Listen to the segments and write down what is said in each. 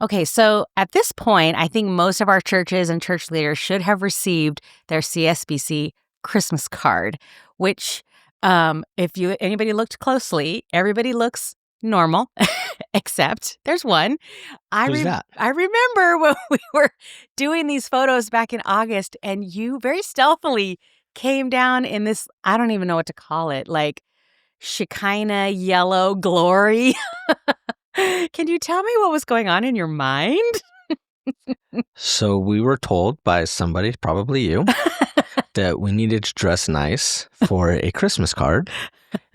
Okay, so at this point, I think most of our churches and church leaders should have received their CSBC Christmas card, which, if anybody looked closely, everybody looks normal, except there's one. Who's that? I remember when we were doing these photos back in August, and you very stealthily came down in this, I don't even know what to call it, like Shekinah yellow glory. Can you tell me what was going on in your mind? So we were told by somebody, probably you, that we needed to dress nice for a Christmas card.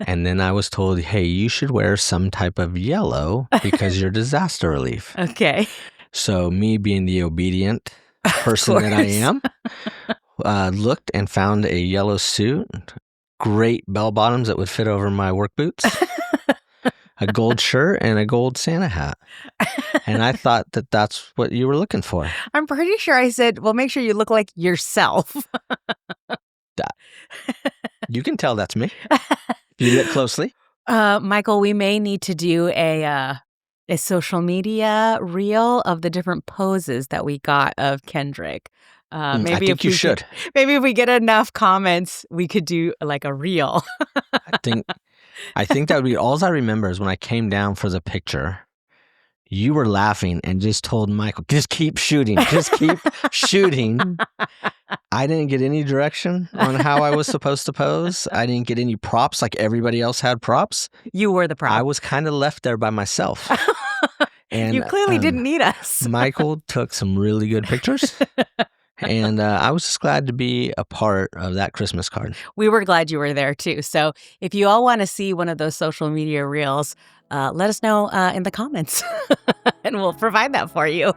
And then I was told, hey, you should wear some type of yellow because you're disaster relief. Okay. So me being the obedient person that I am, looked and found a yellow suit, great bell bottoms that would fit over my work boots, a gold shirt, and a gold Santa hat. And I thought that that's what you were looking for. I'm pretty sure I said, well, make sure you look like yourself. You can tell that's me. You look closely. Michael, we may need to do a social media reel of the different poses that we got of Kendrick. I think you should. Maybe if we get enough comments, we could do like a reel. I think that would be all I remember is when I came down for the picture, you were laughing and just told Michael, just keep shooting, just keep shooting. I didn't get any direction on how I was supposed to pose. I didn't get any props like everybody else had props. You were the prop. I was kind of left there by myself. And you clearly didn't need us. Michael took some really good pictures. And I was just glad to be a part of that Christmas card. We were glad you were there, too. So if you all want to see one of those social media reels, let us know in the comments, and we'll provide that for you.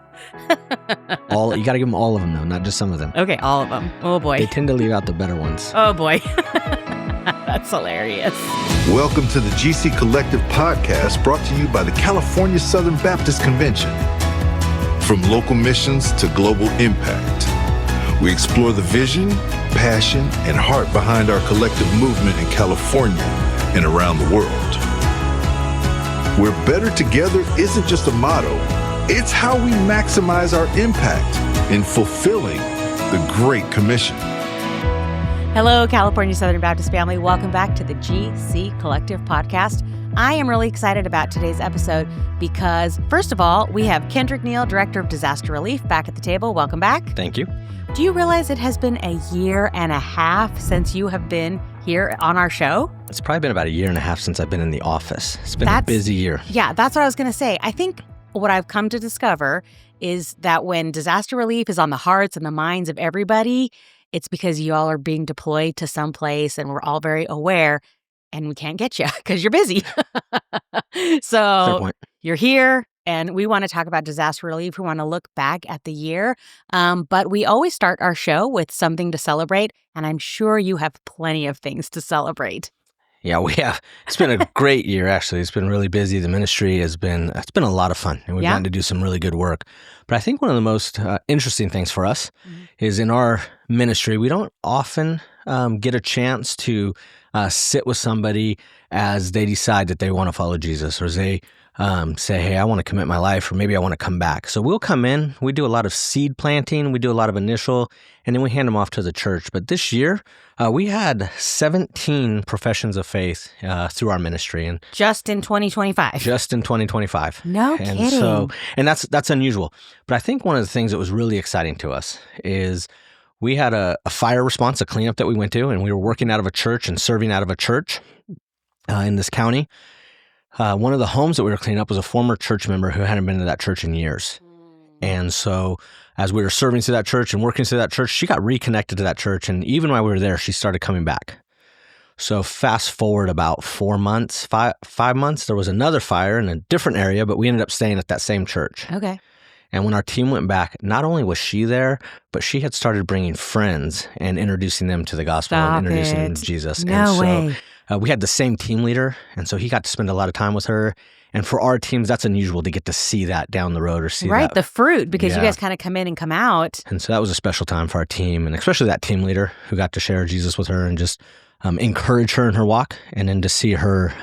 You got to give them all of them, though, not just some of them. Okay, all of them. Oh, boy. They tend to leave out the better ones. Oh, boy. That's hilarious. Welcome to the GC Collective podcast, brought to you by the California Southern Baptist Convention. From local missions to global impact, we explore the vision, passion, and heart behind our collective movement in California and around the world. Where better together isn't just a motto, it's how we maximize our impact in fulfilling the Great Commission. Hello, California Southern Baptist family. Welcome back to the GC Collective podcast. I am really excited about today's episode because, first of all, we have Kendrick Neal, Director of Disaster Relief, back at the table. Welcome back. Thank you. Do you realize it has been a year and a half since you have been here on our show? It's probably been about a year and a half since I've been in the office. It's been a busy year. Yeah, that's what I was going to say. I think what I've come to discover is that when disaster relief is on the hearts and the minds of everybody, it's because you all are being deployed to someplace and we're all very aware and we can't get you because you're busy. So you're here. And we want to talk about disaster relief. We want to look back at the year. But we always start our show with something to celebrate. And I'm sure you have plenty of things to celebrate. Yeah, we have. It's been a great year, actually. It's been really busy. The ministry it's been a lot of fun. And we've gotten to do some really good work. But I think one of the most interesting things for us is in our ministry, we don't often get a chance to sit with somebody as they decide that they want to follow Jesus, or as they say, hey, I want to commit my life, or maybe I want to come back. So we'll come in, we do a lot of seed planting, we do a lot of initial, and then we hand them off to the church. But this year, we had 17 professions of faith through our ministry. And just in 2025? Just in 2025. No kidding. And that's unusual. But I think one of the things that was really exciting to us is we had a fire response, a cleanup that we went to, and we were working out of a church and serving out of a church in this county. One of the homes that we were cleaning up was a former church member who hadn't been to that church in years. And so as we were serving to that church and working to that church, she got reconnected to that church. And even while we were there, she started coming back. So fast forward about 4 months, five months, there was another fire in a different area, but we ended up staying at that same church. Okay. And when our team went back, not only was she there, but she had started bringing friends and introducing them to the gospel and introducing them to Jesus. No way. We had the same team leader, and so he got to spend a lot of time with her. And for our teams, that's unusual to get to see that down the road or see that. The fruit, because you guys kind of come in and come out. And so that was a special time for our team, and especially that team leader who got to share Jesus with her and just encourage her in her walk, and then to see her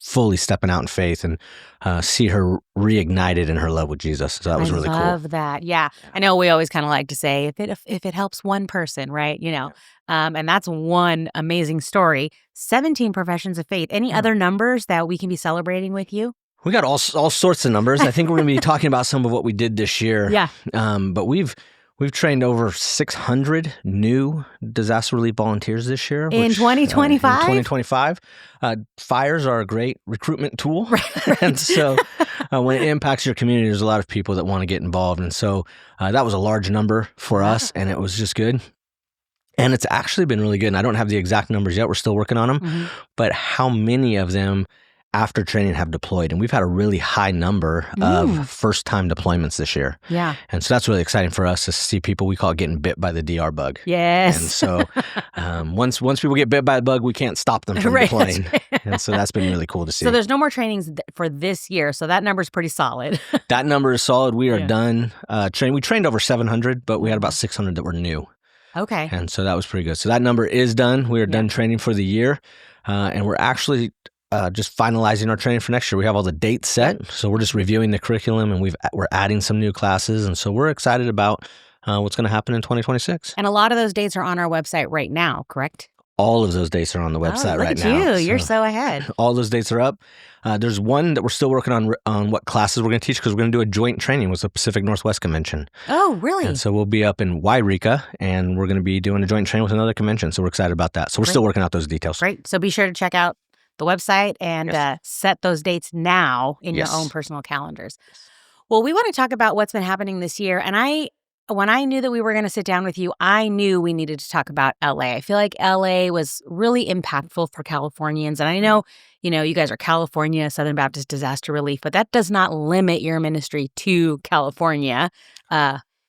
fully stepping out in faith and see her reignited in her love with Jesus. So that was really cool. I love that. Yeah. I know we always kind of like to say if it helps one person, right? And that's one amazing story. 17 professions of faith. Any other numbers that we can be celebrating with you? We got all sorts of numbers. I think we're going to be talking about some of what we did this year. Yeah. But we've trained over 600 new disaster relief volunteers this year. In 2025? In 2025. Fires are a great recruitment tool. Right. And so when it impacts your community, there's a lot of people that want to get involved. And so that was a large number for us, and it was just good. And it's actually been really good. And I don't have the exact numbers yet. We're still working on them. But how many of them after training have deployed? And we've had a really high number of first-time deployments this year. Yeah. And so that's really exciting for us to see people. We call it getting bit by the DR bug. Yes. And so once people get bit by the bug, we can't stop them from deploying. And so that's been really cool to see. So there's no more trainings for this year. So that number is pretty solid. That number is solid. We are done training. We trained over 700, but we had about 600 that were new. Okay. And so that was pretty good. So that number is done. We are done training for the year. And we're actually just finalizing our training for next year. We have all the dates set. So we're just reviewing the curriculum, and we're adding some new classes. And so we're excited about what's going to happen in 2026. And a lot of those dates are on our website right now, correct? All of those dates are on the website right now. Look at you. You're so ahead. All those dates are up. There's one that we're still working on what classes we're going to teach, because we're going to do a joint training with the Pacific Northwest Convention. Oh, really? And so we'll be up in Wairika, and we're going to be doing a joint training with another convention. So we're excited about that. So we're still working out those details. Great. So be sure to check out the website and set those dates now in your own personal calendars. Well, we want to talk about what's been happening this year. And when I knew that we were going to sit down with you, I knew we needed to talk about LA. I feel like LA was really impactful for Californians. And I know, you guys are California Southern Baptist Disaster Relief, but that does not limit your ministry to California.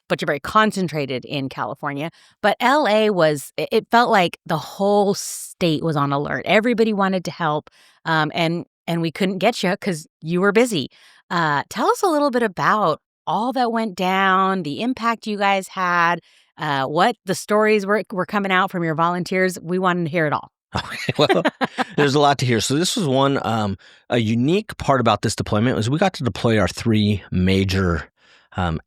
But you're very concentrated in California. But LA it felt like the whole state was on alert. Everybody wanted to help, and we couldn't get you because you were busy. Tell us a little bit about all that went down, the impact you guys had, what the stories were coming out from your volunteers. We wanted to hear it all. Okay, well, there's a lot to hear. So this was one, a unique part about this deployment was we got to deploy our three major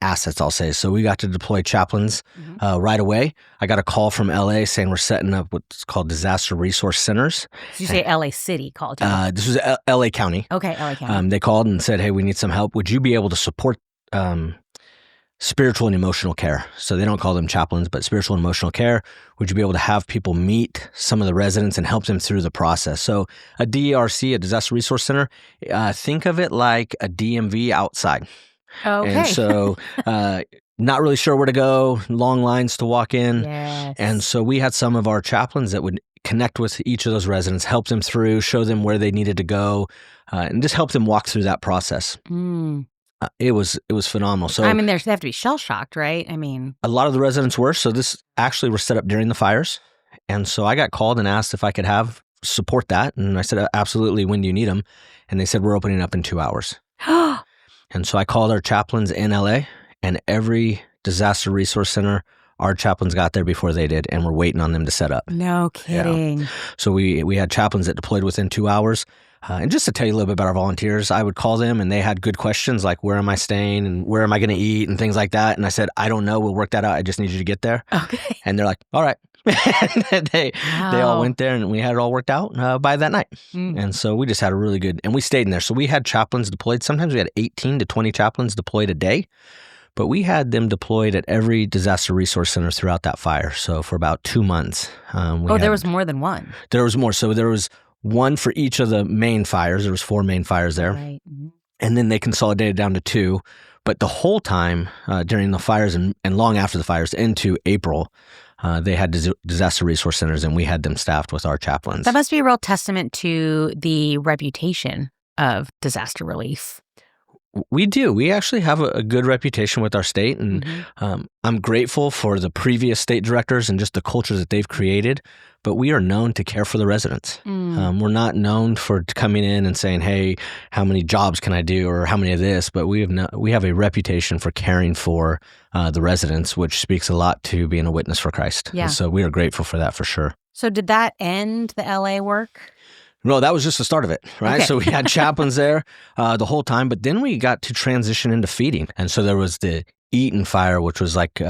assets, I'll say. So we got to deploy chaplains right away. I got a call from LA saying we're setting up what's called disaster resource centers. Did you say LA City called you? This was LA County. Okay, LA County. They called and said, hey, we need some help. Would you be able to support spiritual and emotional care? So they don't call them chaplains, but spiritual and emotional care. Would you be able to have people meet some of the residents and help them through the process? So a DRC, a disaster resource center, think of it like a DMV outside. Okay. And so not really sure where to go, long lines to walk in. Yes. And so we had some of our chaplains that would connect with each of those residents, help them through, show them where they needed to go, and just help them walk through that process. It was phenomenal. So they have to be shell-shocked, right? A lot of the residents were. So this actually was set up during the fires. And so I got called and asked if I could support that. And I said, absolutely, when do you need them? And they said, we're opening up in 2 hours. And so I called our chaplains in LA, and every disaster resource center, our chaplains got there before they did, and we're waiting on them to set up. No kidding. So we had chaplains that deployed within 2 hours. And just to tell you a little bit about our volunteers, I would call them and they had good questions like, where am I staying and where am I going to eat and things like that. And I said, I don't know. We'll work that out. I just need you to get there. Okay. And they're like, all right. And they all went there and we had it all worked out by that night. And so we just had a really good, and we stayed in there. So we had chaplains deployed. Sometimes we had 18 to 20 chaplains deployed a day. But we had them deployed at every disaster resource center throughout that fire. So for about 2 months. There was more than one. There was more. So there was one for each of the main fires. There was 4 main fires there. Right. And then they consolidated down to 2. But the whole time during the fires and long after the fires into April, they had disaster resource centers, and we had them staffed with our chaplains. That must be a real testament to the reputation of disaster relief. We do. We actually have a good reputation with our state, and I'm grateful for the previous state directors and just the culture that they've created, but we are known to care for the residents. We're not known for coming in and saying, hey, how many jobs can I do or how many of this, but we have a reputation for caring for the residents, which speaks a lot to being a witness for Christ. Yeah. And so we are grateful for that for sure. So did that end the LA work? No, that was just the start of it, right? Okay. So we had chaplains there the whole time, but then we got to transition into feeding. And so there was the Eaton Fire, which was like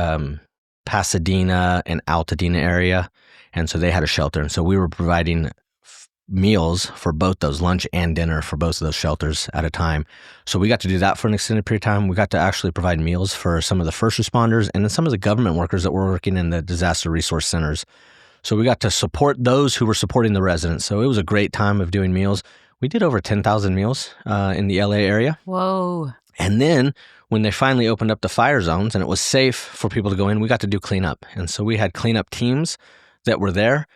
Pasadena and Altadena area. And so they had a shelter. And so we were providing meals for both those, lunch and dinner for both of those shelters at a time. So we got to do that for an extended period of time. We got to actually provide meals for some of the first responders and then some of the government workers that were working in the disaster resource centers. So we got to support those who were supporting the residents. So it was a great time of doing meals. We did over 10,000 meals in the LA area. Whoa. And then when they finally opened up the fire zones and it was safe for people to go in, we got to do cleanup. And so we had cleanup teams that were there.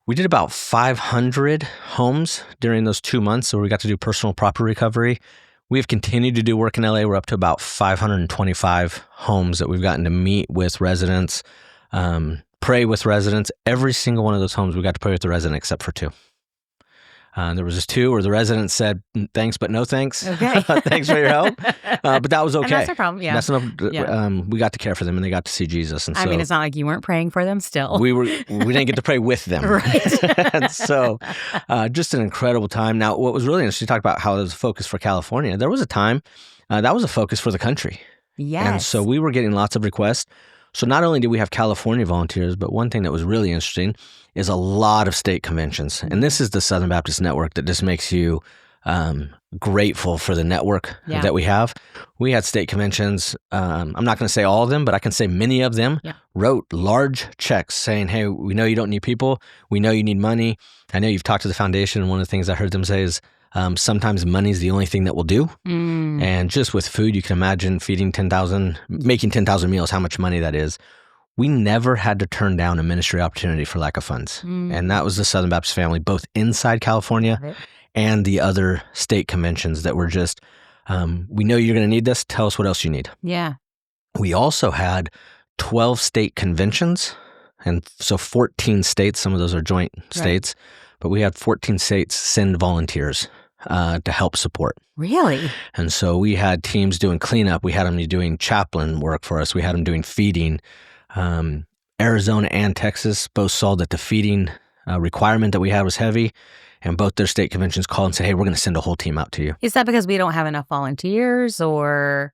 We did about 500 homes during those 2 months, so we got to do personal property recovery. We have continued to do work in LA. We're up to about 525 homes that we've gotten to meet with residents, pray with residents. Every single one of those homes, we got to pray with the resident except for 2. There was just 2 where the resident said, thanks, but no thanks. Okay. Thanks for your help. But that was okay. And that's no problem, yeah. That's we got to care for them and they got to see Jesus. And so I mean, it's not like you weren't praying for them still. we didn't get to pray with them. Right. And so just an incredible time. Now, what was really interesting, you talked about how there was a focus for California. There was a time that was a focus for the country. Yes. And so we were getting lots of requests. So not only did we have California volunteers, but one thing that was really interesting is a lot of state conventions. And this is the Southern Baptist Network that just makes you grateful for the network that we have. We had state conventions. I'm not going to say all of them, but I can say many of them wrote large checks saying, hey, we know you don't need people. We know you need money. I know you've talked to the foundation. And one of the things I heard them say is sometimes money is the only thing that will do. And just with food, you can imagine making 10,000 meals, how much money that is. We never had to turn down a ministry opportunity for lack of funds. And that was the Southern Baptist family, both inside California and the other state conventions that were just, we know you're going to need this. Tell us what else you need. Yeah. We also had 12 state conventions. And so 14 states, some of those are joint states, but we had 14 states send volunteers to help support. Really? And so we had teams doing cleanup. We had them doing chaplain work for us. We had them doing feeding. Arizona and Texas both saw that the feeding requirement that we had was heavy, and both their state conventions called and said, hey, we're going to send a whole team out to you. Is that because we don't have enough volunteers or?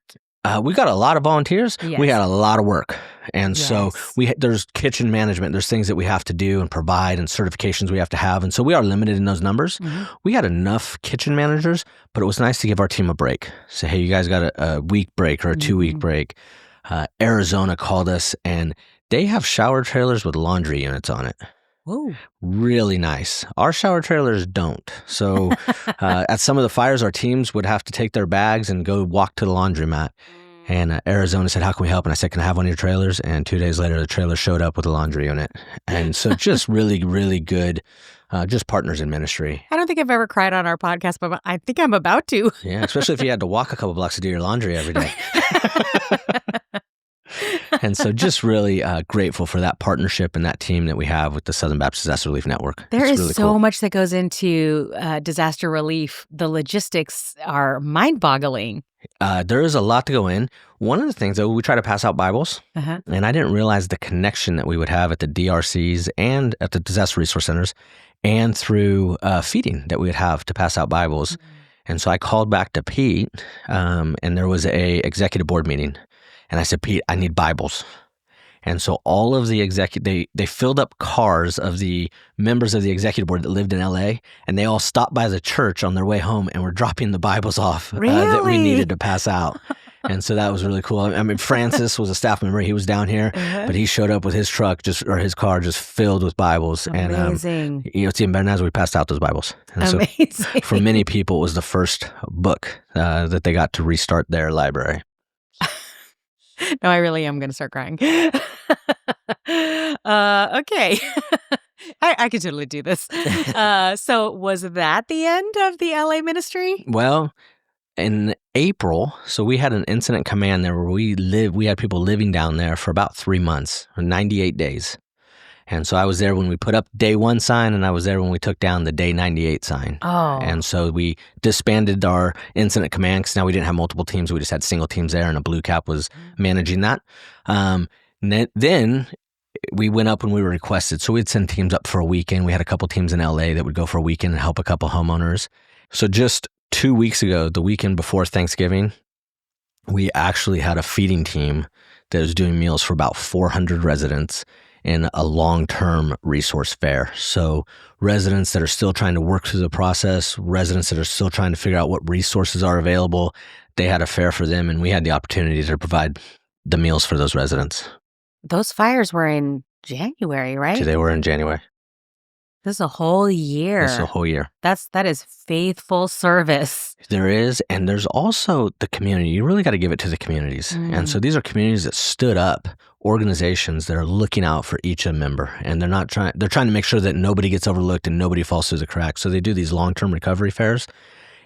We got a lot of volunteers. Yes. We had a lot of work. And so there's kitchen management. There's things that we have to do and provide and certifications we have to have. And so we are limited in those numbers. We had enough kitchen managers, but it was nice to give our team a break. Say, hey, you guys got a week break or a 2-week break. Arizona called us and they have shower trailers with laundry units on it. Whoa. Really nice. Our shower trailers don't. So at some of the fires, our teams would have to take their bags and go walk to the laundromat. And Arizona said, how can we help? And I said, can I have one of your trailers? And 2 days later, the trailer showed up with a laundry unit. And so just really, really good, just partners in ministry. I don't think I've ever cried on our podcast, but I think I'm about to. Yeah, especially if you had to walk a couple blocks to do your laundry every day. And so just really grateful for that partnership and that team that we have with the Southern Baptist Disaster Relief Network. There is really so cool. much that goes into disaster relief. The logistics are mind-boggling. There is a lot to go in. One of the things, though, we try to pass out Bibles, and I didn't realize the connection that we would have at the DRCs and at the disaster resource centers and through feeding that we would have to pass out Bibles. And so I called back to Pete, and there was a executive board meeting. And I said, Pete, I need Bibles. And so all of the they filled up cars of the members of the executive board that lived in LA, and they all stopped by the church on their way home and were dropping the Bibles off that we needed to pass out. And so that was really cool. I mean, Francis was a staff member. He was down here, but he showed up with his truck his car just filled with Bibles. Amazing. And it's even better now as we passed out those Bibles. And Amazing. So for many people, it was the first book that they got to restart their library. No, I really am going to start crying. Okay. I could totally do this. So was that the end of the LA ministry? Well, in April, so we had an incident command there where we had people living down there for about 3 months, or 98 days. And so I was there when we put up day 1 sign, and I was there when we took down the day 98 sign. Oh. And so we disbanded our incident command because now we didn't have multiple teams. We just had single teams there, and a blue cap was managing that. Then we went up when we were requested. So we'd send teams up for a weekend. We had a couple teams in LA that would go for a weekend and help a couple homeowners. So just 2 weeks ago, the weekend before Thanksgiving, we actually had a feeding team that was doing meals for about 400 residents in a long-term resource fair. So residents that are still trying to work through the process, residents that are still trying to figure out what resources are available, they had a fair for them, and we had the opportunity to provide the meals for those residents. Those fires were in January, right? They were in January. This is a whole year. This is a whole year. That is faithful service. There is, and there's also the community. You really got to give it to the communities. And so these are communities that stood up, organizations that are looking out for each member, and they're trying to make sure that nobody gets overlooked and nobody falls through the cracks. So they do these long-term recovery fairs,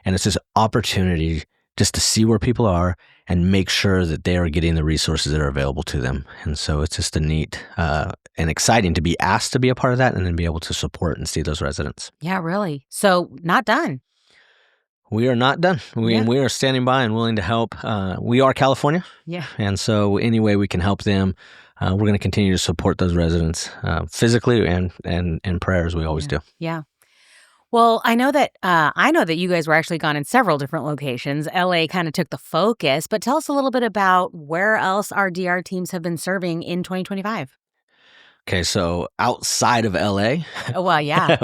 and it's this opportunity just to see where people are and make sure that they are getting the resources that are available to them. And so it's just a neat and exciting to be asked to be a part of that and then be able to support and see those residents. Yeah, really. So not done. We are not done. We are standing by and willing to help. We are California. Yeah. And so any way we can help them, we're going to continue to support those residents physically and in prayer as we always do. Yeah. Well, I know that you guys were actually gone in several different locations. LA kind of took the focus, but tell us a little bit about where else our DR teams have been serving in 2025. Okay, so outside of LA. Oh, well, yeah.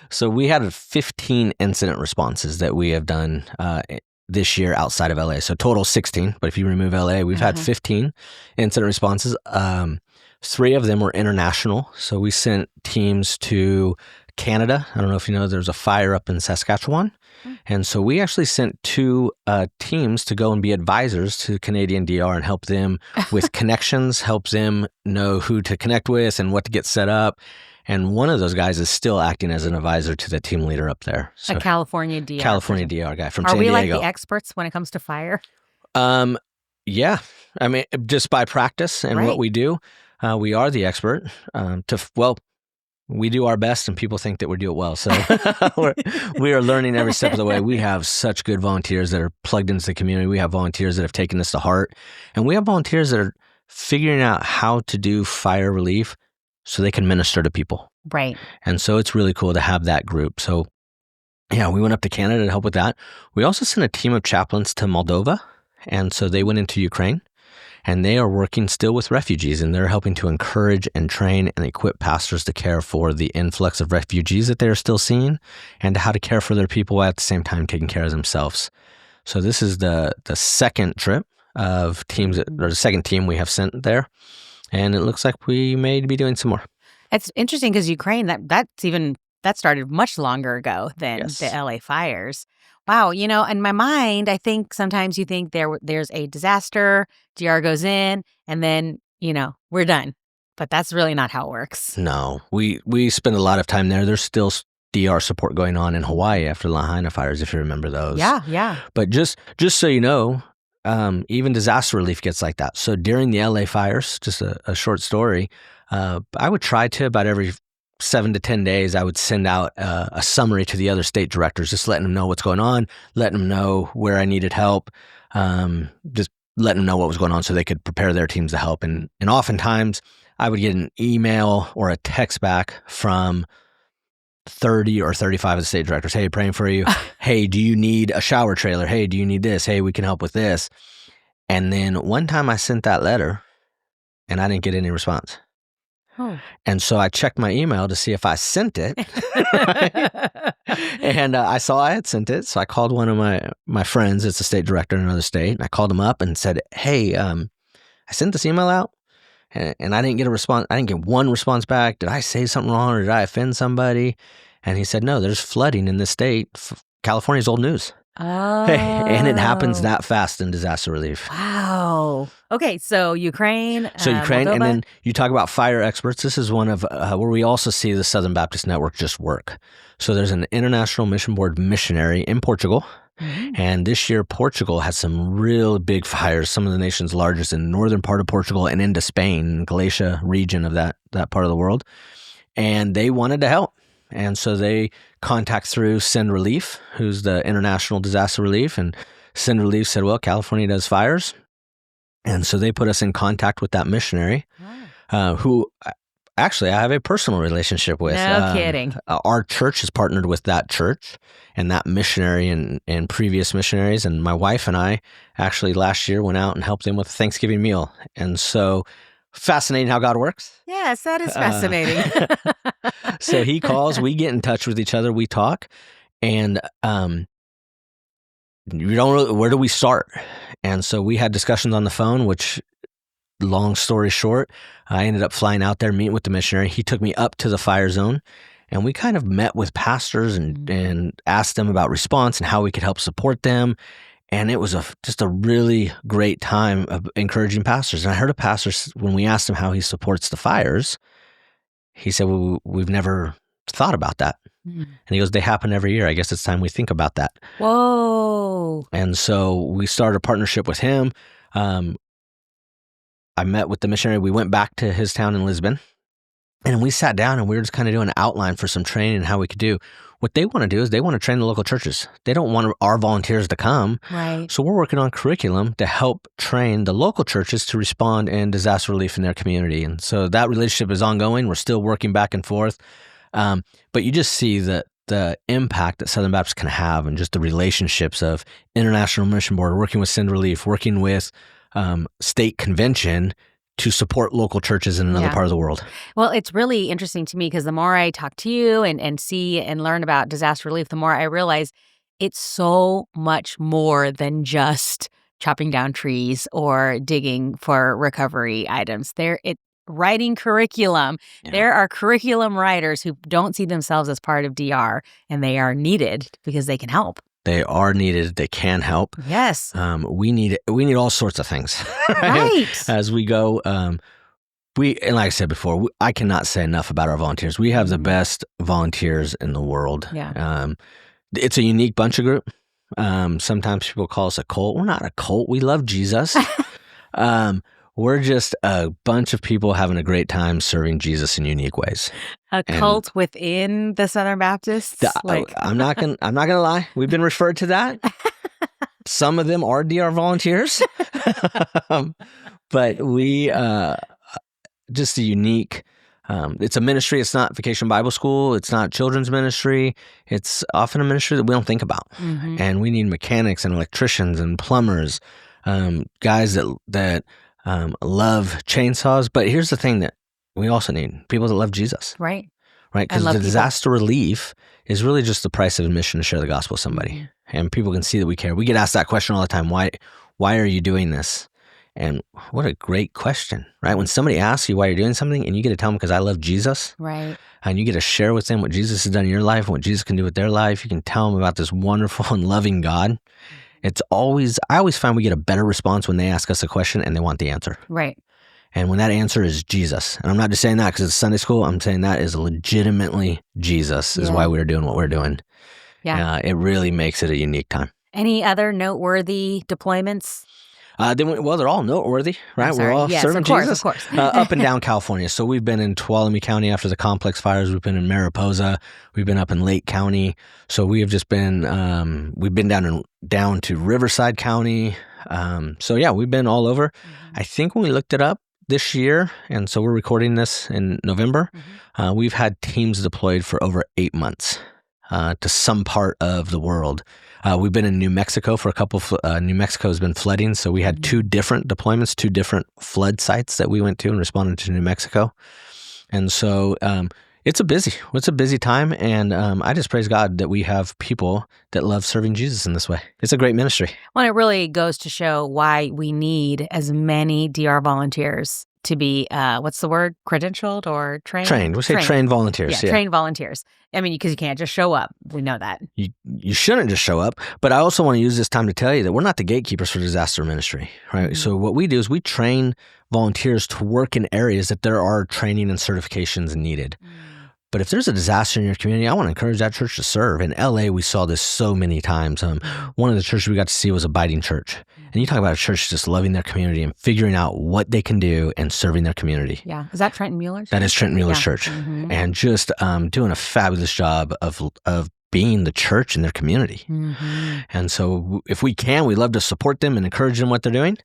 So we had 15 incident responses that we have done this year outside of LA. So total 16, but if you remove LA, we've had 15 incident responses. 3 of them were international. So we sent teams to Canada. I don't know if you know, there's a fire up in Saskatchewan. And so we actually sent 2 teams to go and be advisors to Canadian DR and help them with connections, help them know who to connect with and what to get set up. And one of those guys is still acting as an advisor to the team leader up there. So a California DR. California DR guy from San Diego. Are we Diego. like the experts when it comes to fire? Yeah. I mean, just by practice and what we do, we are the expert. We do our best and people think that we do it well. So we are learning every step of the way. We have such good volunteers that are plugged into the community. We have volunteers that have taken this to heart. And we have volunteers that are figuring out how to do fire relief so they can minister to people. Right. And so it's really cool to have that group. So yeah, we went up to Canada to help with that. We also sent a team of chaplains to Moldova. And so they went into Ukraine. And they are working still with refugees, and they're helping to encourage and train and equip pastors to care for the influx of refugees that they are still seeing and how to care for their people while at the same time taking care of themselves. So this is the second trip of teams, or the second team we have sent there, and it looks like we may be doing some more. It's interesting because Ukraine, that started much longer ago than the LA fires. Wow, in my mind, I think sometimes you think there's a disaster, DR goes in, and then, we're done. But that's really not how it works. No, we spend a lot of time there. There's still DR support going on in Hawaii after the Lahaina fires, if you remember those. Yeah. But just so you know, even disaster relief gets like that. So during the LA fires, just a short story, I would try to about every 7 to 10 days, I would send out a summary to the other state directors, just letting them know what's going on, letting them know where I needed help, just letting them know what was going on so they could prepare their teams to help. And oftentimes I would get an email or a text back from 30 or 35 of the state directors. Hey, praying for you. Hey, do you need a shower trailer? Hey, do you need this? Hey, we can help with this. And then one time I sent that letter and I didn't get any response. Oh. And so I checked my email to see if I sent it. And I saw I had sent it. So I called one of my friends. It's a state director in another state. And I called him up and said, hey, I sent this email out and I didn't get a response. I didn't get one response back. Did I say something wrong or did I offend somebody? And he said, no, there's flooding in this state. California's old news. Oh. And it happens that fast in disaster relief. Wow. Okay, so Ukraine. Moldova. And then you talk about fire experts. This is one of where we also see the Southern Baptist Network just work. So there's an International Mission Board missionary in Portugal. Mm-hmm. And this year, Portugal has some real big fires, some of the nation's largest in the northern part of Portugal and into Spain, Galicia region of that part of the world. And they wanted to help. And so they contact through Send Relief, who's the international disaster relief. And Send Relief said, well, California does fires. And so they put us in contact with that missionary, who actually, I have a personal relationship with. No kidding. Our church is partnered with that church and that missionary and previous missionaries. And my wife and I actually last year went out and helped them with a Thanksgiving meal. And so fascinating how God works. Yes, that is fascinating. So he calls, we get in touch with each other, we talk, and you don't really, where do we start? And so we had discussions on the phone, which, long story short, I ended up flying out there, meeting with the missionary. He took me up to the fire zone, and we kind of met with pastors and asked them about response and how we could help support them. And it was just a really great time of encouraging pastors. And I heard a pastor, when we asked him how he supports the fires, he said, well, we've never thought about that. And he goes, they happen every year. I guess it's time we think about that. Whoa. And so we started a partnership with him. I met with the missionary. We went back to his town in Lisbon, and we sat down and we were just kind of doing an outline for some training and how we could do. What they want to do is they want to train the local churches. They don't want our volunteers to come. Right. So we're working on curriculum to help train the local churches to respond in disaster relief in their community. And so that relationship is ongoing. We're still working back and forth. But you just see the impact that Southern Baptists can have, and just the relationships of International Mission Board, working with Send Relief, working with state convention to support local churches in another part of the world. Well, it's really interesting to me because the more I talk to you and see and learn about disaster relief, the more I realize it's so much more than just chopping down trees or digging for recovery items. Writing curriculum. Yeah. There are curriculum writers who don't see themselves as part of DR, and they are needed because they can help. They are needed. They can help. Yes. We need all sorts of things. Right. As we go, and like I said before, I cannot say enough about our volunteers. We have the best volunteers in the world. Yeah. It's a unique bunch of group. Sometimes people call us a cult. We're not a cult. We love Jesus. We're just a bunch of people having a great time serving Jesus in unique ways. Cult within the Southern Baptists? I'm not gonna lie. We've been referred to that. Some of them are DR volunteers, but we just a unique. It's a ministry. It's not Vacation Bible School. It's not children's ministry. It's often a ministry that we don't think about, and we need mechanics and electricians and plumbers, guys that love chainsaws. But here's the thing that we also need: people that love Jesus. Right. Because the disaster relief is really just the price of admission to share the gospel with somebody. And people can see that we care. We get asked that question all the time. Why are you doing this? And what a great question, right? When somebody asks you why you're doing something and you get to tell them because I love Jesus. Right. And you get to share with them what Jesus has done in your life and what Jesus can do with their life. You can tell them about this wonderful and loving God. I always find we get a better response when they ask us a question and they want the answer. Right. And when that answer is Jesus, and I'm not just saying that because it's Sunday school, I'm saying that is legitimately Jesus is why we're doing what we're doing. Yeah. It really makes it a unique time. Any other noteworthy deployments? They're all noteworthy, right? We're all serving Jesus. Of course. Up and down California. So we've been in Tuolumne County after the complex fires. We've been in Mariposa. We've been up in Lake County. So we have just been, we've been down to Riverside County. We've been all over. I think when we looked it up this year, and so we're recording this in November, we've had teams deployed for over 8 months to some part of the world. We've been in New Mexico for a couple. New Mexico has been flooding, so we had 2 different deployments, 2 different flood sites that we went to and responded to New Mexico. And so it's a busy time, and I just praise God that we have people that love serving Jesus in this way. It's a great ministry. Well, it really goes to show why we need as many DR volunteers to be, what's the word, credentialed or trained? Trained. We say trained volunteers. Yeah, trained volunteers. I mean, because you can't just show up. We know that. You shouldn't just show up. But I also want to use this time to tell you that we're not the gatekeepers for disaster ministry, right? So what we do is we train volunteers to work in areas that there are training and certifications needed. But if there's a disaster in your community, I want to encourage that church to serve. In LA, we saw this so many times. One of the churches we got to see was Abiding Church. And you talk about a church just loving their community and figuring out what they can do and serving their community. Yeah. Is that Trenton Mueller's? That is Trenton Mueller's church. And just doing a fabulous job of being the church in their community. And so if we can, we love to support them and encourage them what they're doing.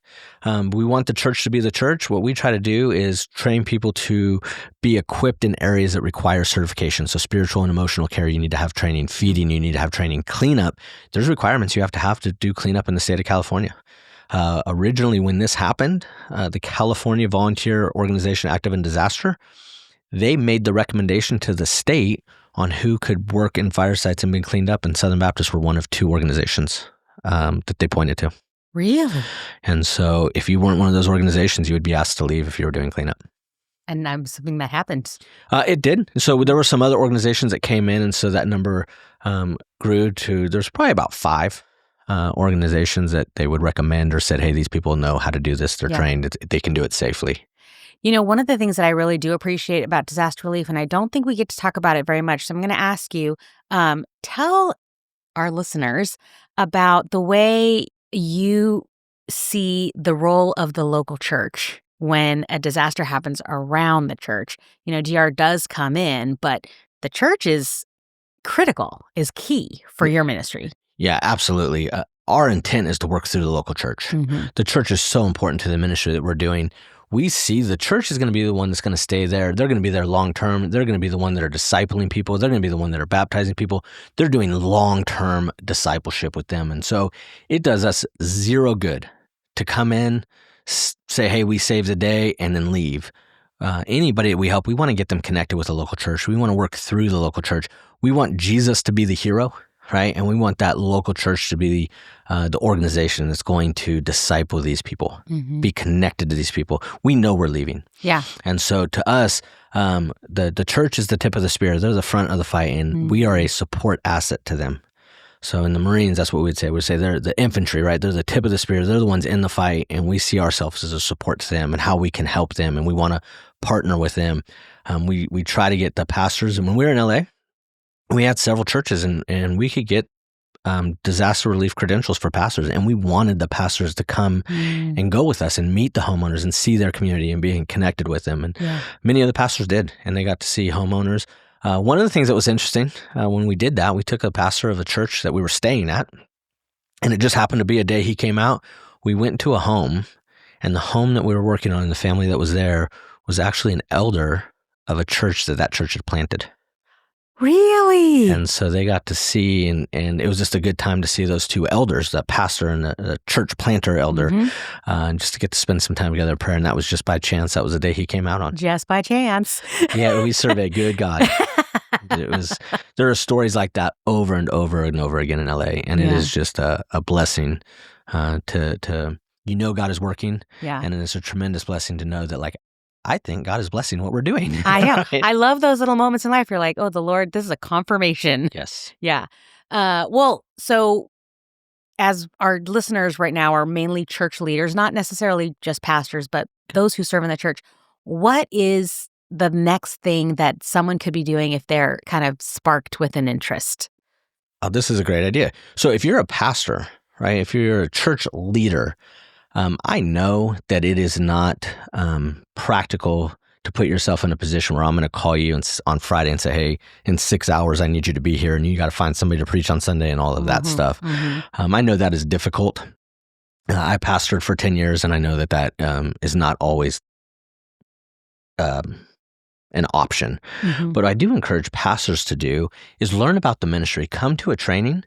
We want the church to be the church. What we try to do is train people to be equipped in areas that require certification. So spiritual and emotional care, you need to have training. Feeding, you need to have training. Cleanup, there's requirements you have to do cleanup in the state of California. Originally, when this happened, the California Volunteer Organization Active in Disaster, they made the recommendation to the state on who could work in fire sites and be cleaned up, and Southern Baptists were one of 2 organizations that they pointed to. Really? And so if you weren't one of those organizations, you would be asked to leave if you were doing cleanup. And I'm assuming that happened. It did. So there were some other organizations that came in, and so that number grew to, there's probably about 5 organizations that they would recommend or said, hey, these people know how to do this. They're trained. They can do it safely. You know, one of the things that I really do appreciate about disaster relief, and I don't think we get to talk about it very much, so I'm going to ask you, tell our listeners about the way you see the role of the local church when a disaster happens around the church. You know, DR does come in, but the church is critical, is key for your ministry. Yeah, absolutely. Our intent is to work through the local church. The church is so important to the ministry that we're doing. We see the church is going to be the one that's going to stay there. They're going to be there long term. They're going to be the one that are discipling people. They're going to be the one that are baptizing people. They're doing long-term discipleship with them. And so it does us zero good to come in, say, hey, we saved the day, and then leave. Anybody that we help, we want to get them connected with the local church. We want to work through the local church. We want Jesus to be the hero, right? And we want that local church to be the organization that's going to disciple these people, be connected to these people. We know we're leaving. Yeah. And so to us, the church is the tip of the spear. They're the front of the fight, and we are a support asset to them. So in the Marines, that's what we'd say. We'd say they're the infantry, right? They're the tip of the spear. They're the ones in the fight, and we see ourselves as a support to them and how we can help them, and we want to partner with them. We try to get the pastors, and when we were in LA, we had several churches, and we could get disaster relief credentials for pastors, and we wanted the pastors to come and go with us and meet the homeowners and see their community and being connected with them. And many of the pastors did, and they got to see homeowners. One of the things that was interesting when we did that, we took a pastor of a church that we were staying at, and it just happened to be a day he came out. We went to a home, and the home that we were working on and the family that was there was actually an elder of a church that church had planted. Really? And so they got to see, and it was just a good time to see those 2 elders, the pastor and the church planter elder, just to get to spend some time together in prayer. And that was just by chance. That was the day he came out on. Just by chance. Yeah, we serve a good God. There are stories like that over and over and over again in LA, and it is just a blessing to God is working. Yeah. And it's a tremendous blessing to know that, like, I think God is blessing what we're doing. I know. Right? I love those little moments in life. You're like, oh, the Lord, this is a confirmation. Yes. Yeah. Well, so as our listeners right now are mainly church leaders, not necessarily just pastors, but those who serve in the church, what is the next thing that someone could be doing if they're kind of sparked with an interest? Oh, this is a great idea. So if you're a pastor, right, if you're a church leader, I know that it is not practical to put yourself in a position where I'm going to call you on Friday and say, hey, in 6 hours, I need you to be here, and you got to find somebody to preach on Sunday and all of that stuff. I know that is difficult. I pastored for 10 years, and I know that is not always an option. But what I do encourage pastors to do is learn about the ministry, come to a training,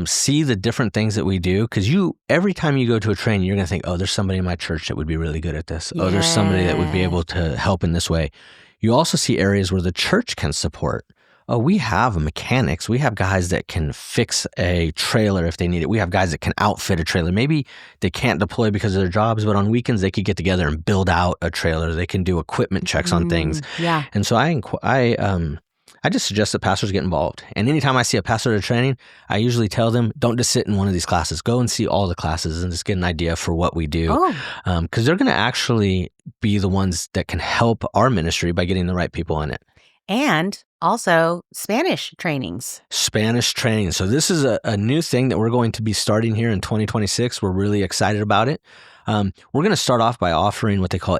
see the different things that we do, because every time you go to a training, you're going to think, oh, there's somebody in my church that would be really good at this. Oh, there's somebody that would be able to help in this way. You also see areas where the church can support. Oh, we have mechanics. We have guys that can fix a trailer if they need it. We have guys that can outfit a trailer. Maybe they can't deploy because of their jobs, but on weekends they could get together and build out a trailer. They can do equipment checks on things. Yeah. And so I just suggest that pastors get involved. And anytime I see a pastor at a training, I usually tell them, don't just sit in one of these classes. Go and see all the classes and just get an idea for what we do. Because they're going to actually be the ones that can help our ministry by getting the right people in it. And also Spanish trainings. Spanish training. So this is a new thing that we're going to be starting here in 2026. We're really excited about it. We're going to start off by offering what they call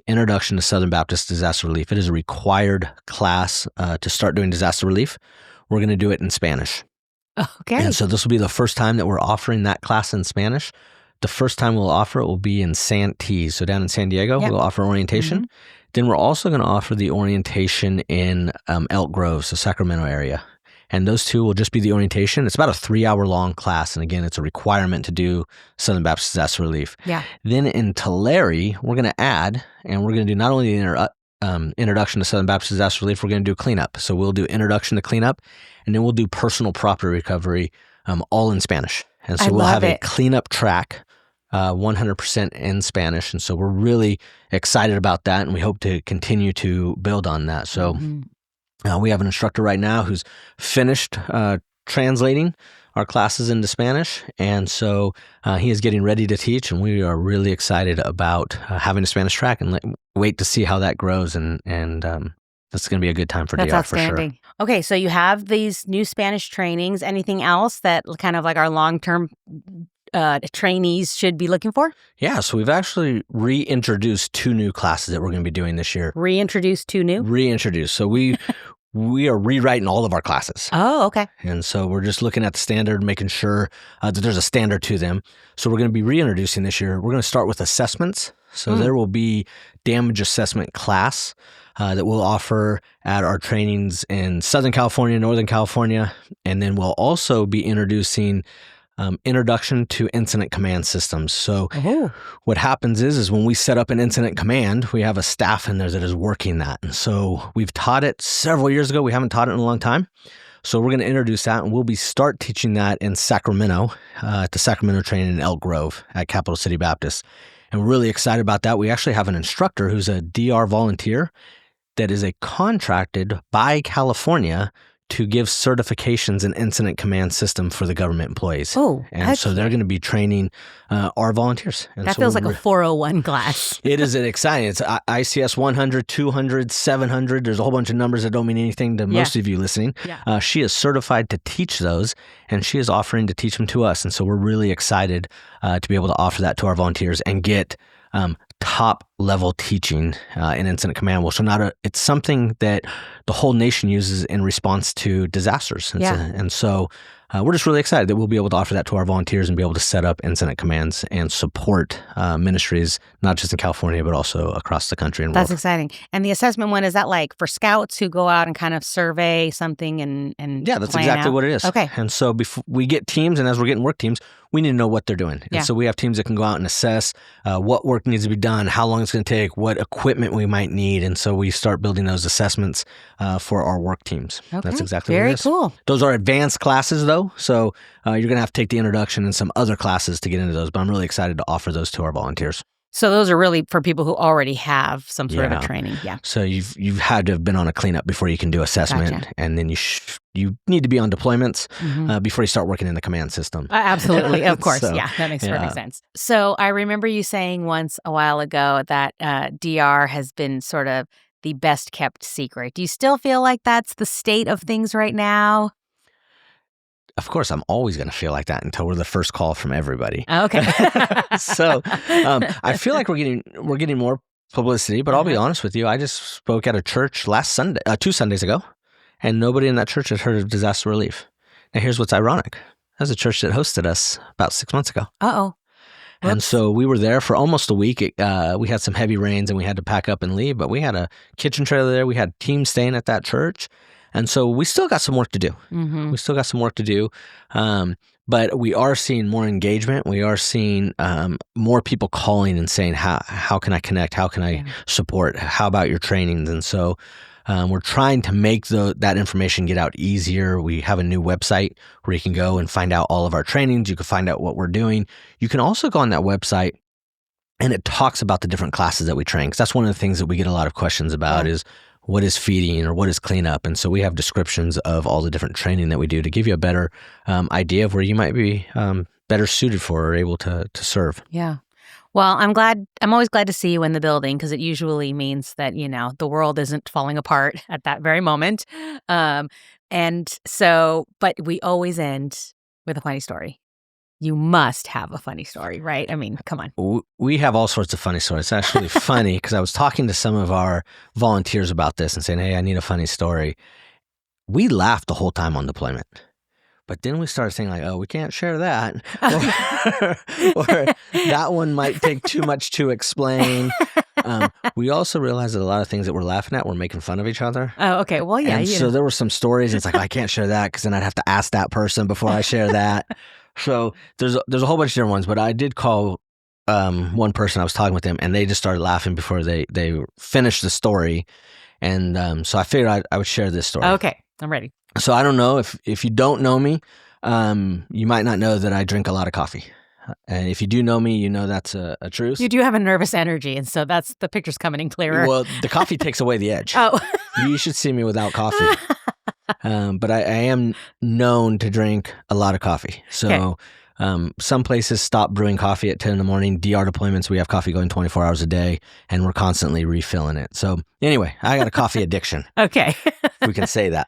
Introduction to Southern Baptist Disaster Relief. It is a required class to start doing disaster relief. we're going to do it in Spanish. Okay. And so this will be the first time that we're offering that class in Spanish. The first time we'll offer it will be in Santee. So down in San Diego, we'll offer orientation. Then we're also going to offer the orientation in Elk Grove, so Sacramento area. And those two will just be the orientation. It's about a 3-hour-long class. And again, it's a requirement to do Southern Baptist Disaster Relief. Yeah. Then in Tulare, we're going to add, and we're going to do not only the introduction to Southern Baptist Disaster Relief, we're going to do cleanup. So we'll do introduction to cleanup, and then we'll do personal property recovery, all in Spanish. And so we'll have a cleanup track, 100% in Spanish. And so we're really excited about that, and we hope to continue to build on that. So we have an instructor right now who's finished translating our classes into Spanish. And so he is getting ready to teach, and we are really excited about having a Spanish track and wait to see how that grows. And that's going to be a good time for DR for sure. Okay, so you have these new Spanish trainings. Anything else that kind of like our long-term trainees should be looking for? Yeah, so we've actually reintroduced 2 new classes that we're going to be doing this year. Reintroduced 2 new? Reintroduced. So we are rewriting all of our classes. Oh, okay. And so we're just looking at the standard, making sure that there's a standard to them. So we're going to be reintroducing this year. We're going to start with assessments. So there will be damage assessment class that we'll offer at our trainings in Southern California, Northern California. And then we'll also be introducing introduction to incident command systems. So what happens is when we set up an incident command, we have a staff in there that is working that. And so we've taught it several years ago. We haven't taught it in a long time. So we're going to introduce that, and we'll start teaching that in Sacramento, at the Sacramento training in Elk Grove at Capital City Baptist. And we're really excited about that. We actually have an instructor who's a DR volunteer that is contracted by California to give certifications in incident command system for the government employees. And so they're going to be training our volunteers. And that feels like a 401 class. It is exciting. It's ICS 100, 200, 700. There's a whole bunch of numbers that don't mean anything to most of you listening. She is certified to teach those, and she is offering to teach them to us. And so we're really excited to be able to offer that to our volunteers and get top level teaching in incident command. Well, so it's something that the whole nation uses in response to disasters. And so we're just really excited that we'll be able to offer that to our volunteers and be able to set up incident commands and support ministries, not just in California, but also across the country and world. That's exciting. And the assessment one, is that like for scouts who go out and kind of survey something and yeah, that's exactly what it is. Okay. And so before we get teams, and as we're getting work teams, we need to know what they're doing. And so we have teams that can go out and assess what work needs to be done, how long it's going to take, what equipment we might need. And so we start building those assessments for our work teams. Okay. That's exactly what it is. Very cool. Those are advanced classes, though. So you're going to have to take the introduction and some other classes to get into those. But I'm really excited to offer those to our volunteers. So those are really for people who already have some sort of a training. Yeah. So you've had to have been on a cleanup before you can do assessment, and then you need to be on deployments before you start working in the command system. Absolutely, of course. Yeah, that makes perfect sense. So I remember you saying once a while ago that DR has been sort of the best kept secret. Do you still feel like that's the state of things right now? Of course, I'm always going to feel like that until we're the first call from everybody. Okay. So I feel like we're getting more publicity, but I'll be honest with you. I just spoke at a church last Sunday, 2 Sundays ago, and nobody in that church had heard of disaster relief. Now, here's what's ironic. That was a church that hosted us about 6 months ago. Uh-oh. Whoops. And so we were there for almost a week. We had some heavy rains and we had to pack up and leave, but we had a kitchen trailer there. We had teams staying at that church. And so we still got some work to do. We still got some work to do. But we are seeing more engagement. We are seeing more people calling and saying, how can I connect? How can I support? How about your trainings? And so we're trying to make that information get out easier. We have a new website where you can go and find out all of our trainings. You can find out what we're doing. You can also go on that website and it talks about the different classes that we train. Because that's one of the things that we get a lot of questions about is what is feeding or what is cleanup. And so we have descriptions of all the different training that we do to give you a better idea of where you might be better suited for or able to serve. Yeah. Well, I'm always glad to see you in the building because it usually means that, the world isn't falling apart at that very moment. And so, but we always end with a funny story. You must have a funny story, right? I mean, come on. We have all sorts of funny stories. It's actually funny because I was talking to some of our volunteers about this and saying, hey, I need a funny story. we laughed the whole time on deployment. But then we started saying like, oh, we can't share that. Or that one might take too much to explain. We also realized that a lot of things that we're laughing at, we're making fun of each other. Oh, okay. Well, yeah. And so there were some stories. It's like, I can't share that because then I'd have to ask that person before I share that. So there's a whole bunch of different ones. But I did call one person. I was talking with them, and they just started laughing before they finished the story. And so I figured I would share this story. Okay. I'm ready. So I don't know if you don't know me, you might not know that I drink a lot of coffee. And if you do know me, you know that's a truth. You do have a nervous energy, and so that's the picture's coming in clearer. Well, the coffee takes away the edge. Oh. You should see me without coffee. But I am known to drink a lot of coffee. So some places stop brewing coffee at 10 in the morning. DR deployments, we have coffee going 24 hours a day, and we're constantly refilling it. So anyway, I got a coffee addiction. Okay. We can say that.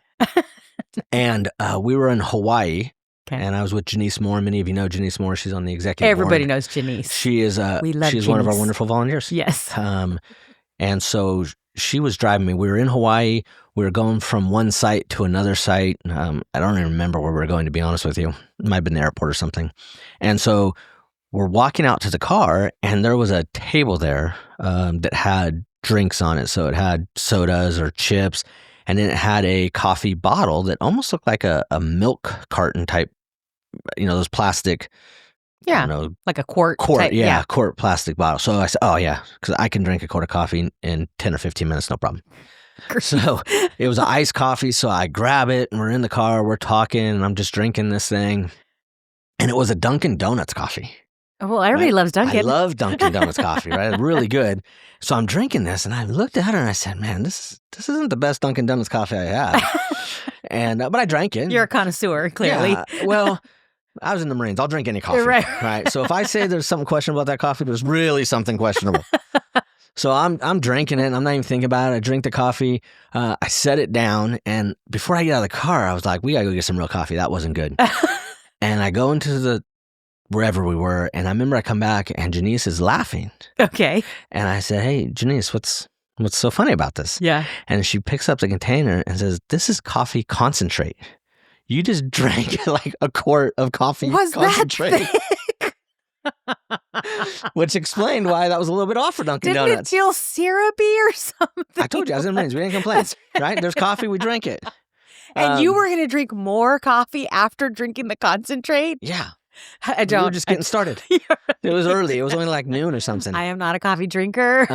And we were in Hawaii, and I was with Janice Moore. Many of you know Janice Moore. She's on the executive board. Everybody knows Janice. She is she's one of our wonderful volunteers. Yes. And so she was driving me. We were in Hawaii. We were going from one site to another site. I don't even remember where we were going, to be honest with you. It might have been the airport or something. And so we're walking out to the car, and there was a table there that had drinks on it. So it had sodas or chips. And then it had a coffee bottle that almost looked like a milk carton type, those plastic. Yeah, like a quart type, yeah, quart plastic bottle. So I said, oh, yeah, because I can drink a quart of coffee in 10 or 15 minutes, no problem. So it was an iced coffee, so I grab it, and we're in the car, we're talking, and I'm just drinking this thing. And it was a Dunkin' Donuts coffee. Well, everybody loves Dunkin'. I love Dunkin' Donuts coffee, right? It's really good. So I'm drinking this, and I looked at her, and I said, man, this isn't the best Dunkin' Donuts coffee I had. But I drank it. You're a connoisseur, clearly. Yeah, well, I was in the Marines. I'll drink any coffee. Right. So if I say there's something questionable about that coffee, there's really something questionable. So I'm drinking it, and I'm not even thinking about it. I drink the coffee. I set it down, and before I get out of the car, I was like, we got to go get some real coffee. That wasn't good. And I go into wherever we were, and I remember I come back, and Janice is laughing. Okay. And I said, hey, Janice, what's so funny about this? Yeah. And she picks up the container and says, this is coffee concentrate. You just drank like a quart of coffee concentrate. That thick? Which explained why that was a little bit off for Dunkin' Donuts. Didn't it feel syrupy or something? I told you, I was in the Marines. We didn't complain. Right? There's coffee, we drank it. And you were going to drink more coffee after drinking the concentrate? Yeah. I don't. We were just getting started. It was early. It was only like noon or something. I am not a coffee drinker.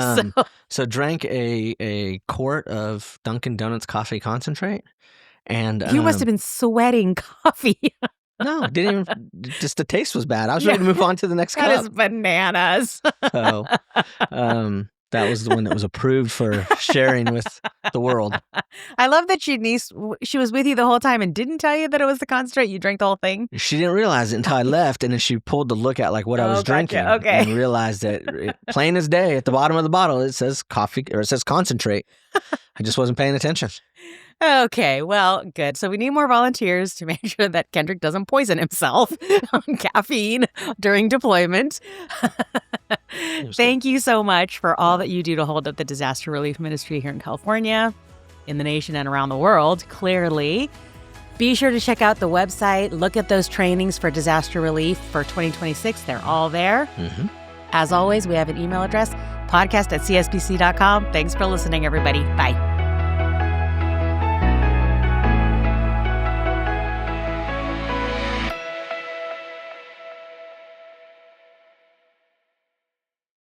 So drank a quart of Dunkin' Donuts coffee concentrate. And you must have been sweating coffee. No, didn't even. Just the taste was bad. I was ready to move on to the next cup. That is bananas. So, that was the one that was approved for sharing with the world. I love that she was with you the whole time and didn't tell you that it was the concentrate. You drank the whole thing. She didn't realize it until I left, and then she pulled the look at like what I was drinking, and realized that plain as day at the bottom of the bottle it says coffee or it says concentrate. I just wasn't paying attention. Okay, well, good. So we need more volunteers to make sure that Kendrick doesn't poison himself on caffeine during deployment. Thank you so much for all that you do to hold up the disaster relief ministry here in California, in the nation, and around the world, clearly. Be sure to check out the website. Look at those trainings for disaster relief for 2026. They're all there. Mm-hmm. As always, we have an email address, podcast@cspc.com. Thanks for listening, everybody. Bye.